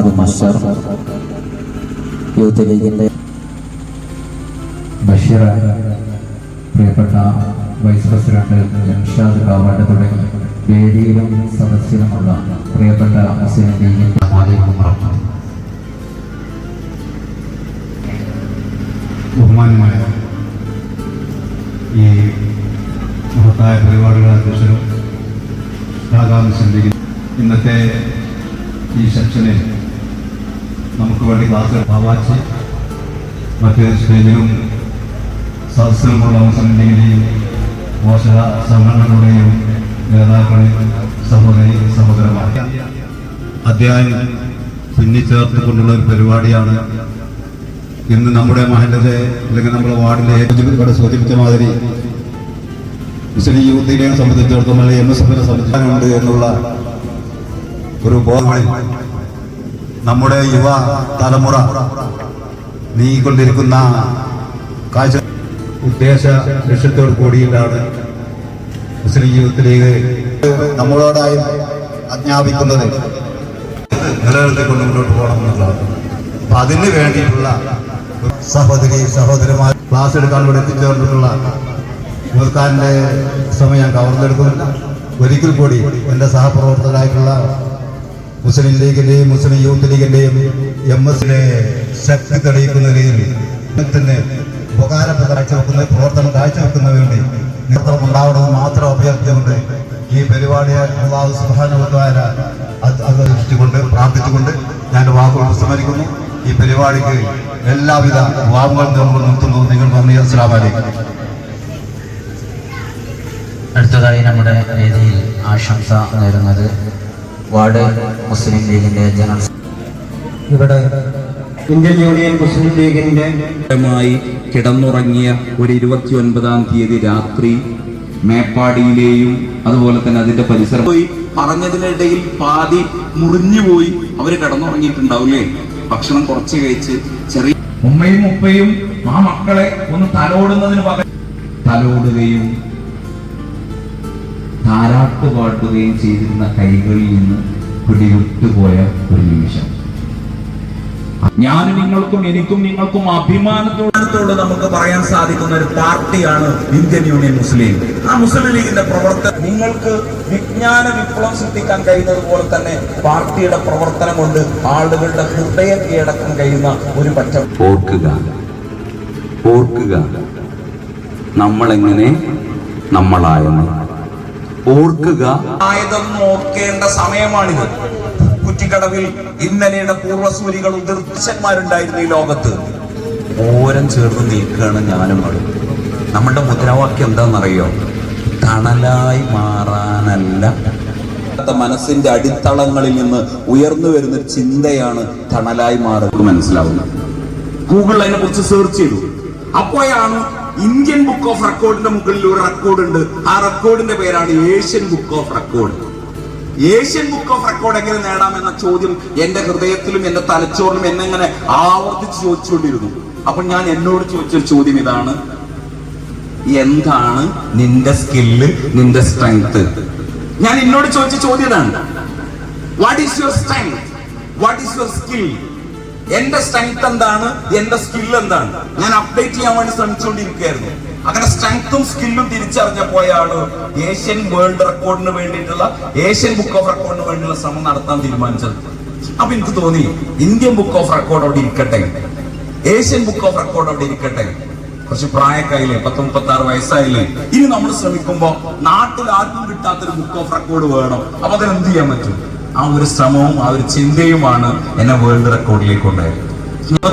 Muhammad മഷർ, youth ലീഗിൻ്റെ ബഷീർ, പ്രിയപ്പെട്ട vice president Jamshad Kavatt തുടങ്ങി വേദിയിലും സദസ്സിലുമുള്ള പ്രിയപ്പെട്ട മുസ്ലിം ലീഗിൻ്റെ ബഹുമാന്യമായ ഈ മഹത്തായ പരിപാടികളുടെ അധ്യക്ഷനും മുസ്ലിം ലീഗ് ഇന്നത്തെ ഈ സെക്ഷനിൽ നമുക്ക് വേണ്ടി ക്ലാസ് ഭാവാച്ച് മറ്റ് സ്റ്റേജിലും സദസ്സിലുമുള്ള മുസ്ലിം ലീഗിൻ്റെയും പോഷക സംഘടനകളുടെയും നേതാക്കളെയും സഹോദരന്മാരെ അധ്യായം പിന്നിച്ചേർത്തുകൊണ്ടുള്ള ഒരു പരിപാടിയാണ് ഇന്ന് നമ്മുടെ മഹല്ലിലെ അല്ലെങ്കിൽ നമ്മുടെ വാർഡിലെ ഇവിടെ സൂചിപ്പിച്ച മാതിരി മുസ്ലിം യൂത്തിനെ സംബന്ധിച്ചിടത്തോളം അല്ലെങ്കിൽ MSFനെ സംബന്ധിച്ചുണ്ട് എന്നുള്ള ഒരു ബോധങ്ങളിൽ നമ്മുടെ യുവ തലമുറ നീങ്ങിക്കൊണ്ടിരിക്കുന്ന കാഴ്ച ഉദ്ദേശ ലക്ഷ്യത്തോട് കൂടിയിട്ടാണ് മുസ്ലിം യൂത്ത് ലീഗ് നമ്മളോടായി ആജ്ഞാപിക്കുന്നത് നിലനിർത്തിക്കൊണ്ട് മുന്നോട്ട് പോകണമെന്നുള്ളതാണ്. അപ്പൊ അതിന് വേണ്ടിയിട്ടുള്ള സഹോദരന്മാർ ക്ലാസ് എടുക്കാൻ ഇവിടെ എത്തിച്ചേർന്നിട്ടുള്ള മുൽക്കാരൻ്റെ സമയം കവർന്നെടുക്കുന്നില്ല. ഒരിക്കൽ കൂടി എൻ്റെ സഹപ്രവർത്തകരായിട്ടുള്ള മുസ്ലിം ലീഗിൻ്റെയും മുസ്ലിം യൂത്ത് ലീഗിൻ്റെയും MSലെ ശക്തി തെളിയിക്കുന്ന രീതിയിൽ തന്നെ ഉപകാരപ്പെട്ട പ്രവർത്തനം കാഴ്ചവെക്കുന്നതിന് വേണ്ടി നേതൃത്വം ഉണ്ടാവണമെന്ന് മാത്രം അഭ്യർത്ഥിച്ചുകൊണ്ട് ഈ പരിപാടിയെ അല്ലാഹു സുബ്ഹാനഹു വ തആല അധിഷ്ഠിച്ചുകൊണ്ട് പ്രാർത്ഥിച്ചുകൊണ്ട് ഞാൻ വാക്കുകൾ വിസ്മരിക്കുന്നു. ഈ പരിപാടിക്ക് എല്ലാവിധ വാവുകൾ നിർത്തുന്നു. നിങ്ങൾ നന്ദി. അസ്സലാമു അലൈക്കും. അടുത്തതായി നമ്മുടെ വേദിയിൽ ആശംസ നേരുന്നത് വാർഡ് മുസ്ലിം ലീഗിൻ്റെ ജനറൽ ഇവിടെ ഇന്ത്യൻ യൂണിയൻ മുസ്ലിം ലീഗിൻ്റെ കിടന്നുറങ്ങിയ ഒരു 29-ാം തീയതി രാത്രി മേപ്പാടിയിലെയും അതുപോലെ തന്നെ അതിന്റെ പരിസരം പോയി പറഞ്ഞതിനിടയിൽ പാതി മുറിഞ്ഞുപോയി അവര് കിടന്നുറങ്ങിയിട്ടുണ്ടാവില്ലേ. ഭക്ഷണം കുറച്ച് കഴിച്ച് ചെറിയ ഉമ്മയും ഉപ്പയും ആ മക്കളെ ഒന്ന് തലോടുന്നതിന് പകരം തലോടുകയും താരാട്ട് പാട്ടുകയും ചെയ്തിരുന്ന കൈകളിൽ നിന്ന് പിടിവിട്ടുപോയ ഒരു നിമിഷം. ഞാനും നിങ്ങൾക്കും എനിക്കും നിങ്ങൾക്കും അഭിമാനത്തോട് നമുക്ക് പറയാൻ സാധിക്കുന്ന ഒരു പാർട്ടിയാണ് ഇന്ത്യൻ യൂണിയൻ മുസ്ലിം. ആ മുസ്ലിം ലീഗിന്റെ പ്രവർത്തനം നിങ്ങൾക്ക് വിജ്ഞാന വിപ്ലവം സൃഷ്ടിക്കാൻ കഴിയുന്നത് പോലെ തന്നെ പാർട്ടിയുടെ പ്രവർത്തനം കൊണ്ട് ആളുകളുടെ ഹൃദയം കീഴടക്കാൻ കഴിയുന്ന ഒരു പറ്റം. ഓർക്കുക നമ്മളെങ്ങനെ നമ്മളായെന്ന് ഓർക്കുക. ആയതൊന്നും ഓർക്കേണ്ട സമയമാണിത്. കുറ്റിക്കടവിൽ ഇന്നലെയുടെ പൂർവ്വസൂരികളും ദീർഘന്മാരുണ്ടായിരുന്നു ഈ ലോകത്ത്. ഓരം ചേർന്ന് നിൽക്കുകയാണ് ഞാനും അവളും. നമ്മുടെ മുദ്രാവാക്യം എന്താണെന്നറിയോ? തണലായി മാറാനല്ല. മനസ്സിന്റെ അടിത്തളങ്ങളിൽ നിന്ന് ഉയർന്നു വരുന്ന ചിന്തയാണ് തണലായി മാറുന്നത് മനസ്സിലാവുന്നത്. ഗൂഗിൾ അതിനെ കുറിച്ച് സെർച്ച് ചെയ്തു. അപ്പോഴാണ് ഇന്ത്യൻ ബുക്ക് ഓഫ് റെക്കോർഡിന്റെ മുകളിൽ ഒരു റെക്കോർഡ് ഉണ്ട്. ആ റെക്കോർഡിന്റെ പേരാണ് Asian book of record. Asian book of record എങ്ങനെ നേടാമെന്ന ചോദ്യം എന്റെ ഹൃദയത്തിലും എന്റെ തലച്ചോറിലും എന്നെങ്ങനെ ആവർത്തിച്ച് ചോദിച്ചുകൊണ്ടിരുന്നു. അപ്പൊ ഞാൻ എന്നോട് ചോദിച്ചൊരു ചോദ്യം ഇതാണ്: എന്താണ് നിന്റെ സ്കില്ല്, നിന്റെ സ്ട്രെങ്ത്? ഞാൻ എന്നോട് ചോദിച്ച ചോദ്യം ഇതാണ്. What is your strength, what is your skill? എന്റെ സ്ട്രെങ്ത് എന്താണ്, എന്റെ സ്കിൽ എന്താണ്? ഞാൻ അപ്ഡേറ്റ് ചെയ്യാൻ വേണ്ടി ശ്രമിച്ചുകൊണ്ടിരിക്കുകയായിരുന്നു. അങ്ങനെ സ്ട്രെങ്ത്തും സ്കില്ലും തിരിച്ചറിഞ്ഞപ്പോഴാണ് ഏഷ്യൻ വേൾഡ് റെക്കോർഡിന് വേണ്ടിയിട്ടുള്ള ഏഷ്യൻ ബുക്ക് ഓഫ് റെക്കോർഡിന് വേണ്ടിയുള്ള ശ്രമം നടത്താൻ തീരുമാനിച്ചത്. അപ്പൊ എനിക്ക് തോന്നി, ഇന്ത്യൻ ബുക്ക് ഓഫ് റെക്കോർഡ് അവിടെ ഇരിക്കട്ടെ, ഏഷ്യൻ ബുക്ക് ഓഫ് റെക്കോർഡ് അവിടെ ഇരിക്കട്ടെ. കുറച്ച് പ്രായക്കായില്ലേ, 36 വയസ്സായില്ലേ. ഇനി നമ്മൾ ശ്രമിക്കുമ്പോ നാട്ടിൽ ആർക്കും കിട്ടാത്തൊരു ബുക്ക് ഓഫ് റെക്കോർഡ് വേണം. അപ്പൊ അതിനെന്ത് ചെയ്യാൻ പറ്റും? ആ ഒരു ശ്രമവും ആ ഒരു ചിന്തയുമാണ് എന്നെ വേൾഡ് റെക്കോർഡിലേക്ക് കൊണ്ടുപോയത്.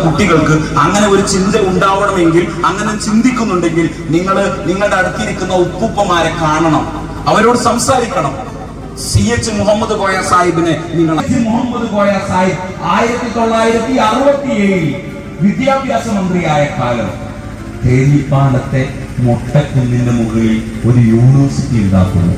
കുട്ടികൾക്ക് അങ്ങനെ ഒരു ചിന്ത ഉണ്ടാവണമെങ്കിൽ, അങ്ങനെ ചിന്തിക്കുന്നുണ്ടെങ്കിൽ നിങ്ങൾ നിങ്ങളുടെ അടുത്തിരിക്കുന്ന ഉപ്പുപ്പമാരെ കാണണം, അവരോട് സംസാരിക്കണം. CH മുഹമ്മദ് കോയ സാഹിബിനെ നിങ്ങൾ മുഹമ്മദ് കോയ സാഹിബ് 1967 വിദ്യാഭ്യാസ മന്ത്രിയായ കാലം തേനിപ്പാലത്തെ മൊട്ടക്കുന്നിന്റെ മുകളിൽ ഒരു യൂണിവേഴ്സിറ്റി ഉണ്ടാക്കുന്നു.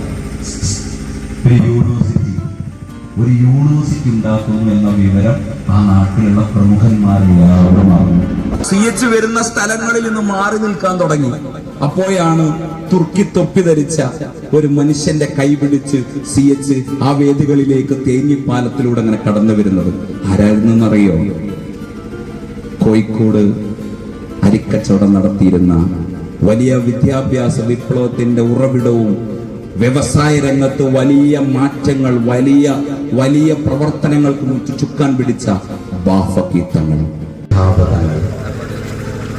ഒരു യൂണിവേഴ്സിറ്റി ഉണ്ടാക്കുന്നു എന്ന വിവരം ആ നാട്ടിലുള്ള പ്രമുഖന്മാരിൽ ഒരാളുമാകുന്നു. CH വരുന്ന സ്ഥലങ്ങളിൽ നിന്ന് മാറി നിൽക്കാൻ തുടങ്ങി. അപ്പോഴാണ് തുർക്കി തൊപ്പി ധരിച്ച ഒരു മനുഷ്യന്റെ കൈ പിടിച്ച് CH ആ വേദികളിലേക്ക് തേഞ്ഞിപ്പാലത്തിലൂടെ അങ്ങനെ കടന്നു വരുന്നത് ആരായിരുന്നെന്നറിയോ? കോഴിക്കോട് അരിക്കച്ചവടം നടത്തിയിരുന്ന വലിയ വിദ്യാഭ്യാസ വിപ്ലവത്തിന്റെ ഉറവിടവും വ്യവസായ രംഗത്ത് വലിയ മാറ്റങ്ങൾ, വലിയ വലിയ പ്രവർത്തനങ്ങൾക്ക് ചുക്കാൻ പിടിച്ച ബാഫക്കി തങ്ങൾ,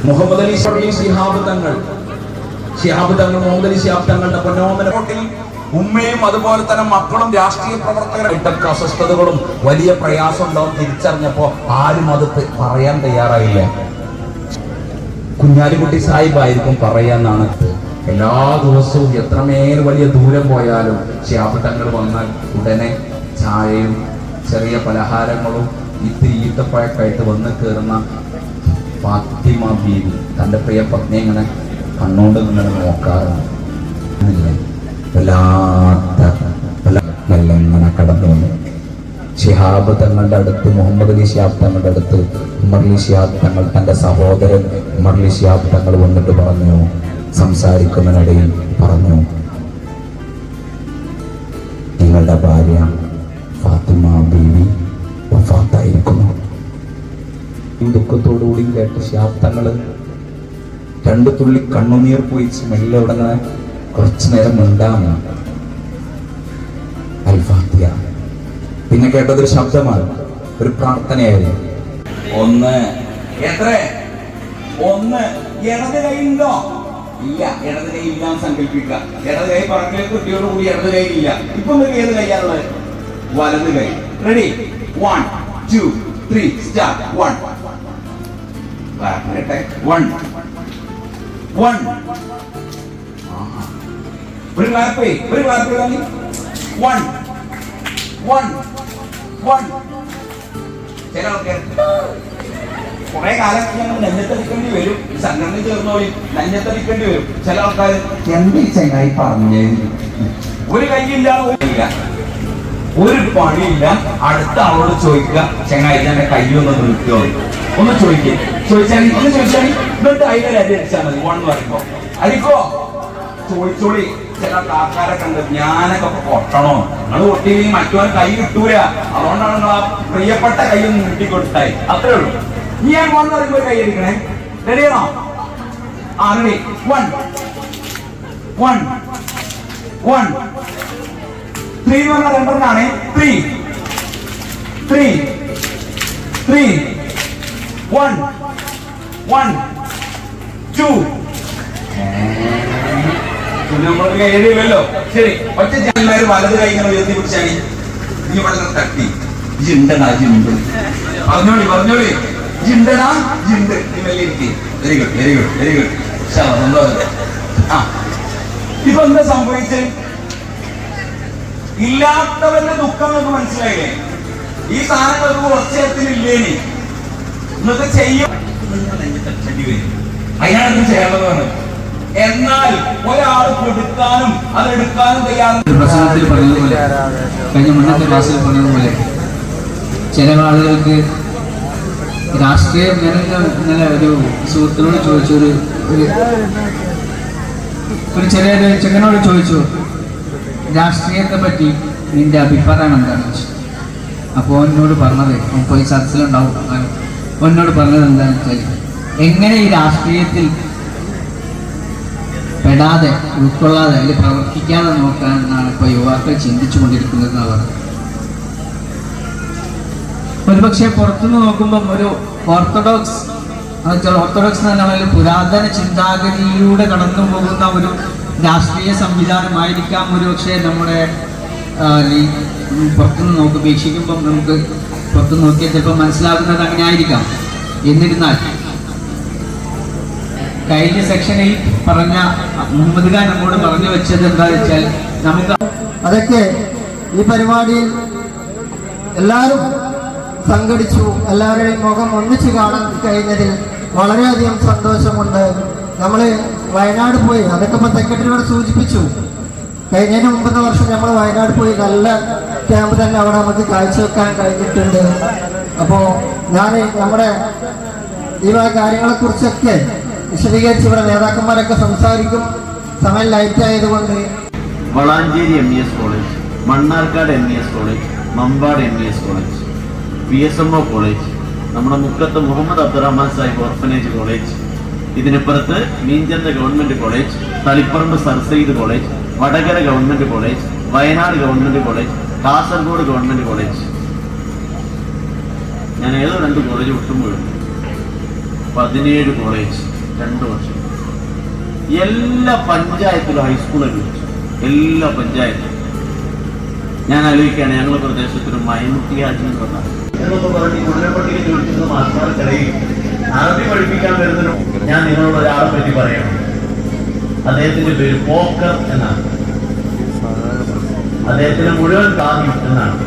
മുഹമ്മദ് അലി ശിഹാബ് തങ്ങൾ, മുഹമ്മദ് അലി ശിഹാബ് തങ്ങളുടെ പൊന്നോമന കോട്ടിൽ ഉമ്മയും അതുപോലെ തന്നെ മക്കളും രാഷ്ട്രീയ പ്രവർത്തകരായിട്ടൊക്കെ അസ്വസ്ഥതകളും വലിയ പ്രയാസം ഉണ്ടാവും തിരിച്ചറിഞ്ഞപ്പോ ആരും അത് പറയാൻ തയ്യാറായില്ല. കുഞ്ഞാലിക്കുട്ടി സാഹിബായിരിക്കും പറയാന്നാണ്. എല്ലാ ദിവസവും എത്രമേൽ വലിയ ദൂരം പോയാലും ശിഹാബ് തങ്ങൾ വന്നാൽ ഉടനെ ചായയും ചെറിയ പലഹാരങ്ങളും ഇത്തിരി ഈത്തപ്പഴക്കായിട്ട് വന്ന് കയറുന്ന ഫാത്തിമ ബീവി തൻ്റെ പ്രിയ പത്നി ഇങ്ങനെ കണ്ണുകൊണ്ട് ഇങ്ങനെ നോക്കാറുണ്ട്. ഇങ്ങനെ കടന്നു വന്നു ശിഹാബ് തങ്ങളുടെ അടുത്ത്, മുഹമ്മദ് അലി ശിഹാബ് തങ്ങളുടെ അടുത്ത് ഉമർ അലി ശിഹാബ് തങ്ങൾ, തൻ്റെ സഹോദരൻ ഉമർ അലി ശിഹാബ് തങ്ങൾ വന്നിട്ട് പറഞ്ഞു, സംസാരിക്കുന്നതിനിടയിൽ പറഞ്ഞു, നിങ്ങളുടെ ഭാര്യ ഫാത്തിമ ബീവി വഫാത്തായിരിക്കുന്നു. ദുഃഖത്തോടുകൂടി കേട്ട് ശിഹാബ് തങ്ങൾ 2 തുള്ളി കണ്ണുനീർ പോയിച്ച് മെല്ലെ ഉടനെ കുറച്ചു നേരം ഉണ്ടാകും. അൽ-ഫാത്തിഹ. പിന്നെ കേട്ടതൊരു ശബ്ദമാണ്, ഒരു പ്രാർത്ഥനയായിരുന്നു. 1 എത്ര 1 ഇടത് കൈയുണ്ടോ? ഇല്ല, ഇടത് കൈ ഇല്ലാന്ന് സങ്കല്പിക്കുക. ഇടത് കൈ പറക്കിലേക്ക് കുട്ടിയോടുകൂടി ഇടത് കൈ ഇല്ല. ഇപ്പൊ നിങ്ങൾക്ക് ഏത് കൈയാണുള്ളത്? വലത് കൈ. റെഡി? 1 2 3 സ്റ്റാർട്ട്. 1 1 ഒരു ക്ലാപ്പ് ചെയ്യ്. 1 1 1. ചില ആൾക്കാർ കുറെ കാലം ഞങ്ങൾ നെഞ്ഞത്തടിക്കേണ്ടി വരും. സംഘടന ചേർന്നോളി നെഞ്ഞത്തടിക്കേണ്ടി വരും. ചില ആൾക്കാർ എന്ത് ചെങ്ങായി പറഞ്ഞേ, ഒരു കൈയില്ല, ഒരു പണിയില്ല. അടുത്ത ആളോട് ചോദിക്കുക, ചെങ്ങായി എന്റെ കൈ ഒന്ന് നിർത്തിയോ, ഒന്ന് ചോദിച്ചാൽ എന്നിട്ട് അതിനെ അടിച്ചാൽ മതി. 1 പറയുമ്പോ അടിക്കോ ചോദിച്ചോളി. ചില ആൾക്കാരൊക്കെ ഉണ്ട്, ഞാനൊക്കെ കൊട്ടണോ, നിങ്ങൾ കൊട്ടില്ലെങ്കിൽ മറ്റൊരു കൈ കിട്ടൂല, അതുകൊണ്ടാണ് നിങ്ങൾ ആ പ്രിയപ്പെട്ട കൈ ഒന്ന് നീട്ടിക്കൊടുത്തായി. അത്രേ ഉള്ളൂ. ഞാൻ 1 പറയുമ്പോൾ കൈ അടിക്കണേ. റെഡിയാണോ? റെഡി. 1 1 1 3 എന്ന് പറഞ്ഞാൽ 2 3 3 3 1 1 2. നമ്മൾക്ക് എഴുതിയല്ലോ. ശരി, ഒറ്റ ചാനലാര് വലത് കൈ ഇങ്ങനെ ഉയർത്തി പിടിച്ചാണ് നീ വളരെ തട്ടി ജിണ്ടടാ ജിണ്ട് പറഞ്ഞോളി ജിണ്ടടാ ജിണ്ട്. നീ വലിയ very good very good very good. സന്തോഷം. ഇപ്പൊ എന്താ സംഭവിച്ചത്? ഇല്ലാത്തവന്റെ ദുഃഖം നമുക്ക് മനസ്സിലായില്ലേ? ഈ സാധനങ്ങൾക്ക് കുറച്ചേരത്തിനില്ലേനി ഇന്നത്തെ ചെയ്യും അതിനാണ് ചെയ്യാനുള്ളതാണ്. എന്നാൽ ഒരാൾ കൊടുക്കാനും അതെടുക്കാനും തയ്യാറാണ്. പ്രസംഗത്തിൽ പറഞ്ഞതുപോലെ, കഴിഞ്ഞ മുന്നത്തെ ക്ലാസ്സിൽ പറഞ്ഞതുപോലെ, ചില ആളുകൾക്ക് രാഷ്ട്രീയം. ഇന്നലെ ഒരു സുഹൃത്തിനോട് ചോദിച്ചു, ഒരു ചെറിയൊരു ചെക്കനോട് ചോദിച്ചു, രാഷ്ട്രീയത്തെ പറ്റി നിന്റെ അഭിപ്രായം എന്താണെന്ന് വെച്ചു. അപ്പോൾ എന്നോട് പറഞ്ഞത്, ഇപ്പോൾ ഈ സദസ്സിലുണ്ടാവും, എന്നോട് പറഞ്ഞത് എന്താണെന്ന് വെച്ചാൽ, എങ്ങനെ ഈ രാഷ്ട്രീയത്തിൽ പെടാതെ ഉൾക്കൊള്ളാതെ അതിൽ പ്രവർത്തിക്കാതെ നോക്കാൻ എന്നാണ് ഇപ്പോൾ യുവാക്കൾ ചിന്തിച്ചു കൊണ്ടിരിക്കുന്നത്. ഒരുപക്ഷെ പുറത്തുനിന്ന് നോക്കുമ്പം ഒരു ഓർത്തഡോക്സ് എന്ന് പറഞ്ഞാൽ പുരാതന ചിന്താഗതിയിലൂടെ കടന്നു പോകുന്ന ഒരു രാഷ്ട്രീയ സംവിധാനമായിരിക്കാം ഒരുപക്ഷെ നമ്മുടെ പുറത്തുനിന്ന് വീക്ഷിക്കുമ്പം നമുക്ക് പുറത്തുനിന്ന് നോക്കിയാൽ ചിലപ്പോൾ മനസ്സിലാകുന്നത് അങ്ങനെ ആയിരിക്കാം. എന്നിരുന്നാൽ കഴിഞ്ഞ സെക്ഷനിൽ പറഞ്ഞ മുഹമ്മദ് ഖാൻ നമ്മോട് പറഞ്ഞു വെച്ചത് എന്താ വെച്ചാൽ, നമുക്ക് അതൊക്കെ ഈ പരിപാടിയിൽ എല്ലാവരും സംഘടിച്ചു, എല്ലാവരുടെയും മുഖം ഒന്നിച്ച് കാണാൻ കഴിഞ്ഞതിൽ വളരെയധികം സന്തോഷമുണ്ട്. നമ്മൾ വയനാട് പോയി, അതൊക്കെ ഇപ്പോൾ സെക്രട്ടറിയോട് സൂചിപ്പിച്ചു. കഴിഞ്ഞതിന് മുമ്പത്തെ വർഷം നമ്മൾ വയനാട് പോയി നല്ല ക്യാമ്പ് തന്നെ അവിടെ നമുക്ക് കാഴ്ചവെക്കാൻ കഴിഞ്ഞിട്ടുണ്ട്. അപ്പോൾ ഞാൻ നമ്മുടെ ഈ കാര്യങ്ങളെക്കുറിച്ചൊക്കെ വിശദീകരിച്ച് ഇവിടെ നേതാക്കന്മാരൊക്കെ സംസാരിക്കും. സമയം ലൈറ്റ് ആയതുകൊണ്ട് Valanchery MES college, Mannarkkad MES college, Mampad MES college, PSMO college, നമ്മുടെ മുക്കത്ത് മുഹമ്മദ് അബ്ദുറഹ്മാൻ സാഹിബ് ഓർഫനേജ് കോളേജ്, ഇതിനിപ്പുറത്ത് Meenchanda government college, Taliparamba sir Syed college, Vadakara government college, Wayanad government college, Kasaragod government college. ഞാൻ ഏതോ 2 കോളേജ് വിട്ടുമ്പോഴും 17 കോളേജ് 2 വർഷം. എല്ലാ പഞ്ചായത്തിലും ഹൈസ്കൂളൊക്കെ വെച്ചു, എല്ലാ പഞ്ചായത്തും. ഞാൻ ആലോചിക്കുകയാണ്, ഞങ്ങളുടെ പ്രദേശത്തൊരു മൈമുട്ടിയാജി എന്നൊക്കെ പറഞ്ഞ് മുല്ലപ്പട്ടിക ചോദിച്ചിരുന്ന മാസ്റ്റർക്കടയിൽ അറബി പഠിപ്പിക്കാൻ വരുന്നതിന് ഞാൻ നിങ്ങളോട് ഒരാളെ പറ്റി പറയണം. അദ്ദേഹത്തിന്റെ പേര് പോക്കർ എന്നാണ്. അദ്ദേഹത്തിന്റെ മുഴുവൻ കാര്യം എന്നാണ്.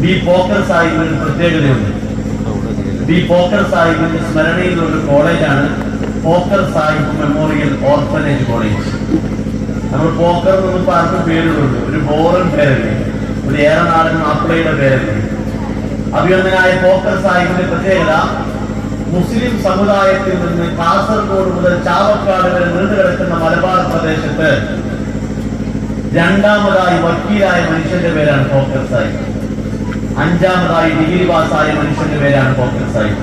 ബി പോക്കർ സാഹിബിന് പ്രത്യേകതയുണ്ട്. ബി പോക്കർ സാഹിബിന്റെ സ്മരണയിലുള്ള ഒരു കോളേജാണ് Pokker Sahib memorial orphanage college. നമ്മൾ പോക്കർ എന്നൊന്നും ആർക്കും പേരുകളുണ്ട്. ഒരു ബോറൻ പേരല്ലേ, ഒരു ഏറനാടൻ മാപ്പിളയുടെ പേരല്ലേ. അഭിനന്ദനായ പോക്കർ സാഹിബിന്റെ പ്രത്യേകത മുസ്ലിം സമുദായത്തിൽ നിന്ന് കാസർഗോഡ് മുതൽ ചാവക്കാട് വരെ നീണ്ടു കിടക്കുന്ന മലബാർ പ്രദേശത്ത് 2ാമതായി വക്കീലായ മനുഷ്യന്റെ പേരാണ് പോക്കർ സാഹിബ്. 5ാമതായി ഡിഗ്രി പാസ്സായ മനുഷ്യന്റെ പേരാണ് പോക്കർ സാഹിബ്.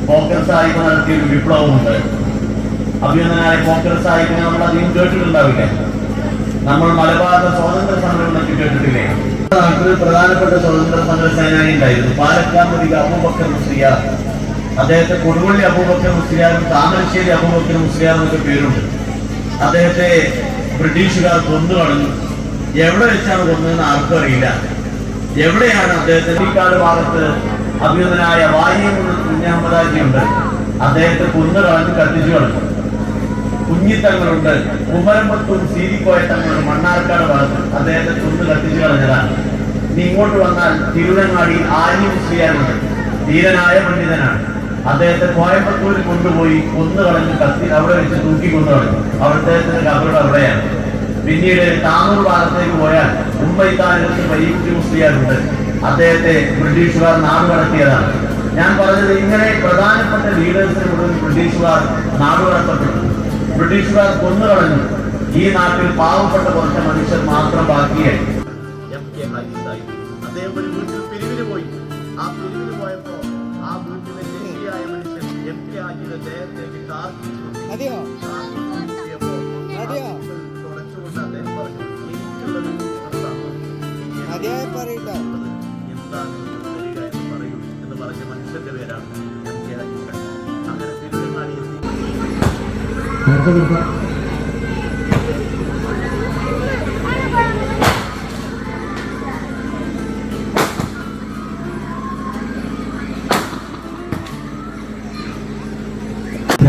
പോക്കർ സാഹിബ് നടത്തിയൊരു വിപ്ലവമുണ്ട്. അഭിനന്ദനായ പോക്കർ സാഹിബിനെ നമ്മൾ അധികം കേട്ടിട്ടുണ്ടാവില്ല. നമ്മൾ മലബാറിന്റെ സ്വാതന്ത്ര്യ സമരങ്ങളൊക്കെ കേട്ടിട്ടില്ലേ? നാട്ടിൽ പ്രധാനപ്പെട്ട സ്വാതന്ത്ര്യ സമര സേനാനി ഉണ്ടായിരുന്നു, പാലക്കാട് അബൂബക്കർ മുസ്ലിയാർ. അദ്ദേഹത്തെ കൊടുവള്ളി അബൂബക്കർ മുസ്ലിയാരും താമരശ്ശേരി അബൂബക്കർ മുസ്ലിയാർ എന്നൊക്കെ പേരുണ്ട്. അദ്ദേഹത്തെ ബ്രിട്ടീഷുകാർ കൊന്നു കളഞ്ഞു. എവിടെ വെച്ചാണ് കൊന്നതെന്ന് ആർക്കും അറിയില്ല. എവിടെയാണ് അദ്ദേഹത്തെ കാട് ഭാഗത്ത് അഭിനന്ദനായ വായിയെന്ന് കുഞ്ഞഹമ്മദാജിയുണ്ട്. അദ്ദേഹത്തെ കൊന്നു കളഞ്ഞ് കത്തിച്ചു കളഞ്ഞു. കുഞ്ഞിത്തങ്ങളുണ്ട്, കുമരമ്പത്തൂർ സീരിക്കോയ തങ്ങളുണ്ട്, മണ്ണാർക്കാട് ഭാഗത്ത് അദ്ദേഹത്തെ കൊന്നു കത്തിച്ചു കളഞ്ഞതാണ്. ഇനി ഇങ്ങോട്ട് വന്നാൽ തിരുവനങ്ങാടിയിൽ ആര്യ മുസ്ലിയാരുണ്ട്, ധീരനായ പണ്ഡിതനാണ്. അദ്ദേഹത്തെ കോയമ്പത്തൂരിൽ കൊണ്ടുപോയി കൊന്നു കളഞ്ഞ് അവിടെ വെച്ച് തൂക്കി കൊന്നു കളഞ്ഞു. അദ്ദേഹത്തിന്റെ കബറുടെ അവിടെയാണ്. പിന്നീട് താനൂർ ഭാഗത്തേക്ക് പോയാൽ മുംബൈത്താനത്ത് പയ്യക്കുട്ടി മുസ്ലിയാരുണ്ട്. അദ്ദേഹത്തെ ബ്രിട്ടീഷുകാർ നാടുകടത്തിയതാണ്. ഞാൻ പറഞ്ഞത് ഇങ്ങനെ പ്രധാനപ്പെട്ട ലീഡേഴ്സിന് മുഴുവൻ ബ്രിട്ടീഷുകാർ നാടുകടത്തപ്പെട്ടു, ബ്രിട്ടീഷുകാർ കൊന്നു കളഞ്ഞു. ഈ നാട്ടിൽ പാവപ്പെട്ട കുറച്ച് മനുഷ്യർ മാത്രം ബാക്കിയായി. അദ്ദേഹം ഒരു വീട്ടിൽ പിരിവിന് പോയി. ആ പിരിവിന് പോയപ്പോ ആ വീട്ടിലെ ശരിയായ മനുഷ്യൻ MP ഹാജിയുടെ ദേഹത്തേക്ക് തുടച്ചുകൊണ്ട് അദ്ദേഹം പറഞ്ഞു, എനിക്കുള്ളത് എന്താണ് തരിക എന്ന് പറയൂ എന്ന് പറഞ്ഞ മനുഷ്യന്റെ പേരാണ് MP ഹാജിയുടെ. അങ്ങനെ തിരുവനങ്ങാടി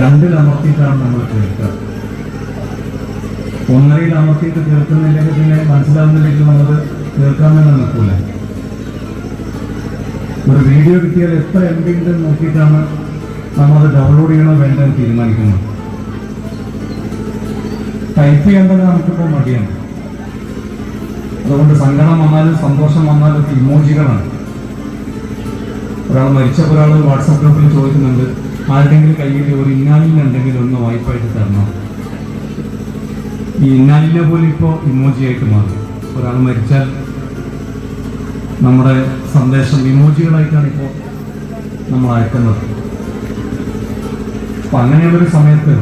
രണ്ടിൽ അമർത്തിയിട്ടാണ് നമ്മൾ കേൾക്കുക. ഒന്നരയിൽ അമർത്തിയിട്ട് കേൾക്കുന്നില്ലെങ്കിൽ പിന്നെ മനസ്സിലാവുന്നില്ലെങ്കിൽ നമുക്ക് കേൾക്കാമെന്ന് നിൽക്കൂല. ഒരു വീഡിയോ കിട്ടിയാൽ എത്ര MB ഉണ്ടെന്ന് നോക്കിയിട്ടാണ് നമ്മളത് ഡൗൺലോഡ് ചെയ്യണോ വേണ്ടെന്ന് തീരുമാനിക്കുന്നത്. ടൈപ്പ് ചെയ്യേണ്ടത് നമുക്കിപ്പോൾ മടിയാണ്. അതുകൊണ്ട് സങ്കടം വന്നാലും സന്തോഷം വന്നാലും ഒക്കെ ഇമോജികളാണ്. ഒരാൾ മരിച്ചപ്പോൾ ഒരാൾ വാട്സാപ്പ് ഗ്രൂപ്പിൽ ചോദിക്കുന്നുണ്ട്, ആരുടെങ്കിലും കയ്യിൽ ഒരു ഇന്നാലിനുണ്ടെങ്കിൽ ഒന്ന് വായ്പായിട്ട് തരണം. ഈ ഇന്നാലിനെ പോലും ഇപ്പോൾ ഇമോജിയായിട്ട് മാറും. ഒരാൾ മരിച്ചാൽ നമ്മുടെ സന്ദേശം ഇമോജികളായിട്ടാണ് ഇപ്പോൾ നമ്മൾ അയക്കുന്നത്. അപ്പം അങ്ങനെയുള്ളൊരു സമയത്ത്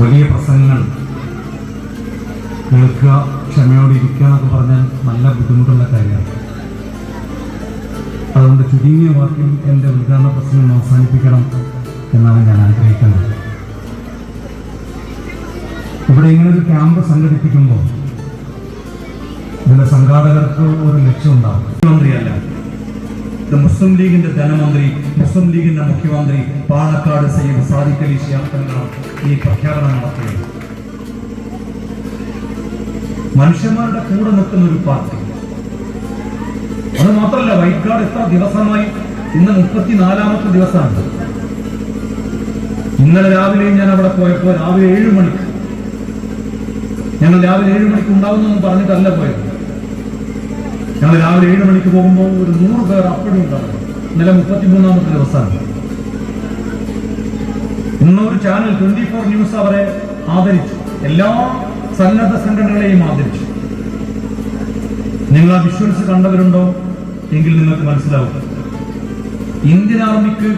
വലിയ പ്രസംഗങ്ങൾ കേൾക്കുക, ക്ഷമയോടിരിക്കുക എന്നൊക്കെ പറഞ്ഞാൽ നല്ല ബുദ്ധിമുട്ടുള്ള കാര്യമാണ്. അതുകൊണ്ട് ചുരുങ്ങിയ വാക്കിൽ എൻ്റെ ഉദ്ഘാടന പ്രസംഗം അവസാനിപ്പിക്കണം എന്നാണ് ഞാൻ ആഗ്രഹിക്കുന്നത്. ഇവിടെ ഇങ്ങനൊരു ക്യാമ്പ് സംഘടിപ്പിക്കുമ്പോൾ ഇതിന്റെ സംഘാടകർക്ക് ഒരു ലക്ഷ്യമുണ്ടാകും. മുഖ്യമന്ത്രിയല്ല, ഇത് മുസ്ലിം ലീഗിന്റെ ധനമന്ത്രി, മുസ്ലിം ലീഗിന്റെ മുഖ്യമന്ത്രി പാണക്കാട് സയ്യിദ് സാദിഖ് അലി ശിഹാബ് തങ്ങളാണ് ഈ പ്രഖ്യാപനം നടത്തിയത്. മനുഷ്യന്മാരുടെ കൂടെ നിൽക്കുന്ന ഒരു പാർട്ടി. അത് മാത്രമല്ല, വൈക്കാട് എത്ര ദിവസമായി, ഇന്ന് 34ാമത്തെ ദിവസമാണ്. ഇന്നലെ രാവിലെ ഞാൻ അവിടെ പോയപ്പോൾ രാവിലെ 7 മണിക്ക്, ഞങ്ങൾ രാവിലെ 7 മണിക്ക് ഉണ്ടാവുമെന്ന് പറഞ്ഞിട്ടല്ല പോയത്. ഞങ്ങൾ രാവിലെ 7 മണിക്ക് പോകുമ്പോൾ ഒരു 100 പേർ അപ്പടി ഉണ്ടാകും. ഇന്നലെ 33ാമത്തെ ദിവസമാണ്. ഇന്നൊരു ചാനൽ 24 ന്യൂസ് അവരെ ആദരിച്ചു. എല്ലാ സന്നദ്ധ സംഘടനകളെയും ആദരിച്ചു. നിങ്ങൾ ആ വിഷ്വൽസ് കണ്ടവരുണ്ടോ എങ്കിൽ നിങ്ങൾക്ക് മനസ്സിലാവും. ഇന്ത്യൻ ആർമിക്ക്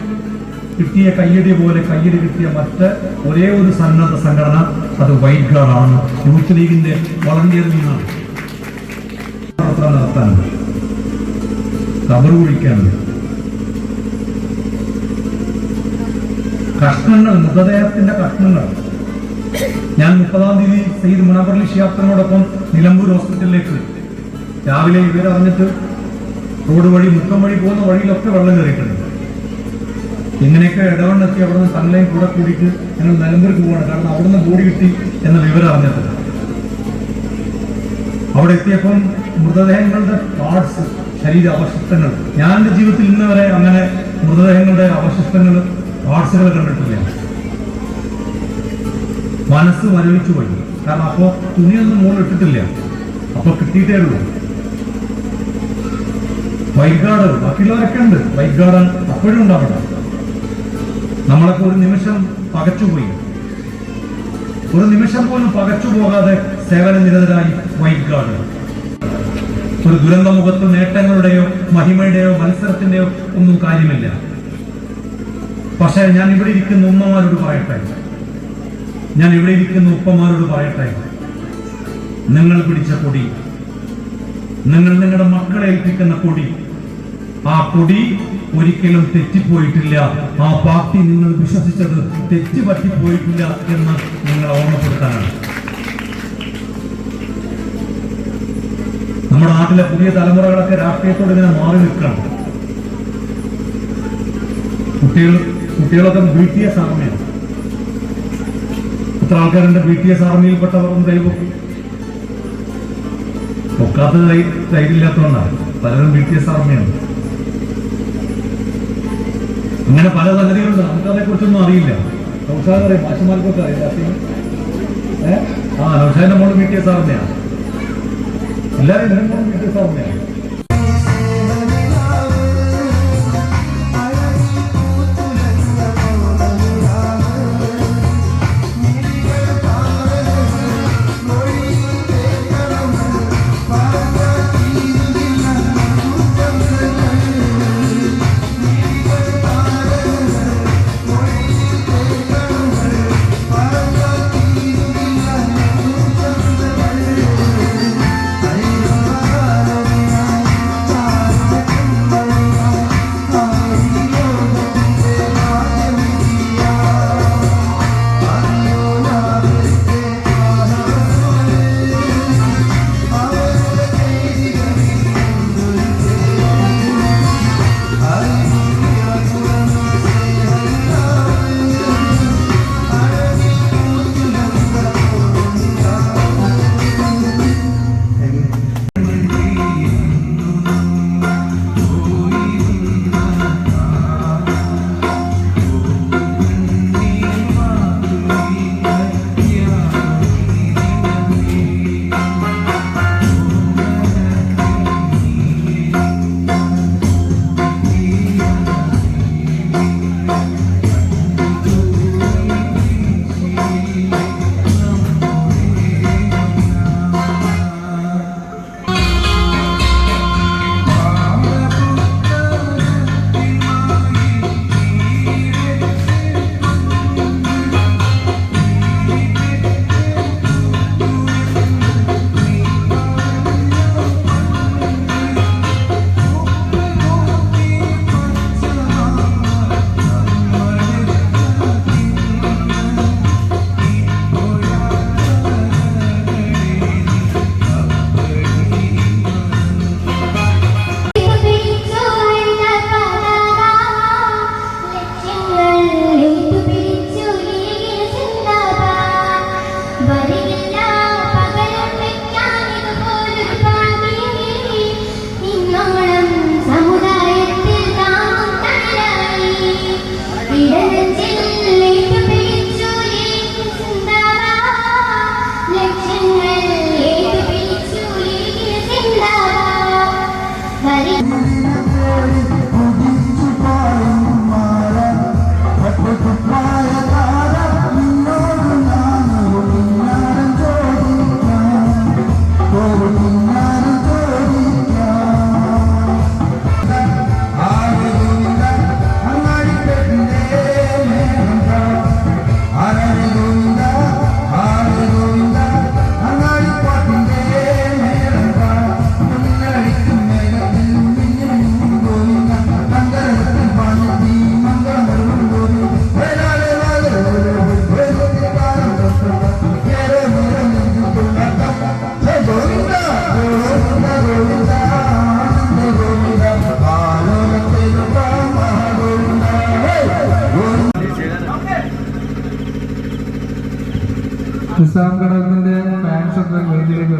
കിട്ടിയ കയ്യടി പോലെ കയ്യടി കിട്ടിയ മറ്റ് ഒരേ ഒരു സന്നദ്ധ സംഘടന അത് വൈറ്റ് ഗാർഡ് ആണ്. യൂത്ത് ലീഗിന്റെ വളണ്ടിയറിൽ നിന്നാണ് നടത്താനുണ്ട്, കബർ കുഴിക്കാനുണ്ട്, കഷ്ണങ്ങൾ, മൃതദേഹത്തിന്റെ കഷ്ണങ്ങൾ. ഞാൻ 30-ാം തീയതി സയ്യിദ് മുനവ്വർ ഷിഹാബിനോടൊപ്പം നിലമ്പൂർ ഹോസ്പിറ്റലിലേക്ക് രാവിലെ ഇവരറിഞ്ഞിട്ട് റോഡ് വഴി മുക്കം വഴി പോകുന്ന വഴിയിലൊക്കെ വെള്ളം കയറിയിട്ടുണ്ട്. ഇങ്ങനെയൊക്കെ ഇടവണ്ണെത്തി അവിടെ നിന്ന് സൺലൈൻ കൂടെ കൂടിയിട്ട് ഞങ്ങൾ നിലമ്പൂർക്ക് പോവാണ്. കാരണം അവിടെ നിന്ന് ബോഡി കിട്ടി എന്ന വിവരം അറിഞ്ഞിട്ടില്ല. അവിടെ എത്തിയപ്പം മൃതദേഹങ്ങളുടെ പാർട്സ്, ശരീര അവശിഷ്ടങ്ങൾ, ഞാൻ എൻ്റെ ജീവിതത്തിൽ ഇന്ന് വരെ അങ്ങനെ മൃതദേഹങ്ങളുടെ അവശിഷ്ടങ്ങൾ, പാർട്സുകൾ കണ്ടിട്ടില്ല. മനസ്സ് മരവിച്ചു പോയി. കാരണം അപ്പോൾ തുണിയൊന്നും മുകളിൽ ഇട്ടിട്ടില്ല, അപ്പൊ കിട്ടിയിട്ടേ ഉള്ളൂ. വൈറ്റ് ഗാർഡ് ബാക്കിയുള്ളവരൊക്കെ ഉണ്ട്, വൈറ്റ് ഗാർഡ് അപ്പോഴും ഉണ്ടാവണം. നമ്മളൊക്കെ ഒരു നിമിഷം പകച്ചുപോയി, ഒരു നിമിഷം പോലും പകച്ചു പോകാതെ സേവന നിരതരായി വൈറ്റ് ഗാർഡ്. ഒരു ദുരന്തമുഖത്ത് നേട്ടങ്ങളുടെയോ മഹിമയുടെയോ മത്സരത്തിന്റെയോ ഒന്നും കാര്യമില്ല. പക്ഷേ ഞാൻ ഇവിടെ ഇരിക്കുന്ന ഉമ്മമാരോട് പറയട്ടെ, ഞാൻ ഇവിടെ ഇരിക്കുന്ന ഉപ്പമാരോട് പറയട്ടെ, നിങ്ങൾ പിടിച്ച കൊടി, നിങ്ങൾ നിങ്ങളുടെ മക്കളെ ഏൽപ്പിക്കുന്ന കൊടി, ആ കൊടി ഒരിക്കലും തെറ്റിപ്പോയിട്ടില്ല. ആ പാർട്ടി നിങ്ങൾ വിശ്വസിച്ചത് തെറ്റ് പറ്റിപ്പോയിട്ടില്ല എന്ന് നിങ്ങൾ ഓർമ്മപ്പെടുത്താനാണ്. നമ്മുടെ നാട്ടിലെ പുതിയ തലമുറകളൊക്കെ രാഷ്ട്രീയത്തോട് ഇങ്ങനെ മാറി നിൽക്കണം. കുട്ടികളൊക്കെ BTS ആർമിയാണ്. ഇത്ര ആൾക്കാരുടെ BTS ആർമിയിൽപ്പെട്ടവർ ഒന്ന് കൈവക്കും. ഒക്കാത്തത് ധൈര്യമില്ലാത്തതുകൊണ്ടാണ്. പലരും BTS ആർമിയാണ്. അങ്ങനെ പല സംഗതികളുണ്ട്. നമുക്കതേ കുറിച്ചൊന്നും അറിയില്ല. നൗഷാദ് അറിയാം, മാഷന്മാർക്കൊക്കെ അറിയില്ല. നൗഷാദിന്റെ മോള് BTS ആർമിയാണ്. എല്ലാവരും ഇതിനും മോളും BTS ആർമിയാണ്. I നിസാം ഘടകത്തിന്റെ ഫാൻസ് ഒക്കെ വേദിയിലേക്ക്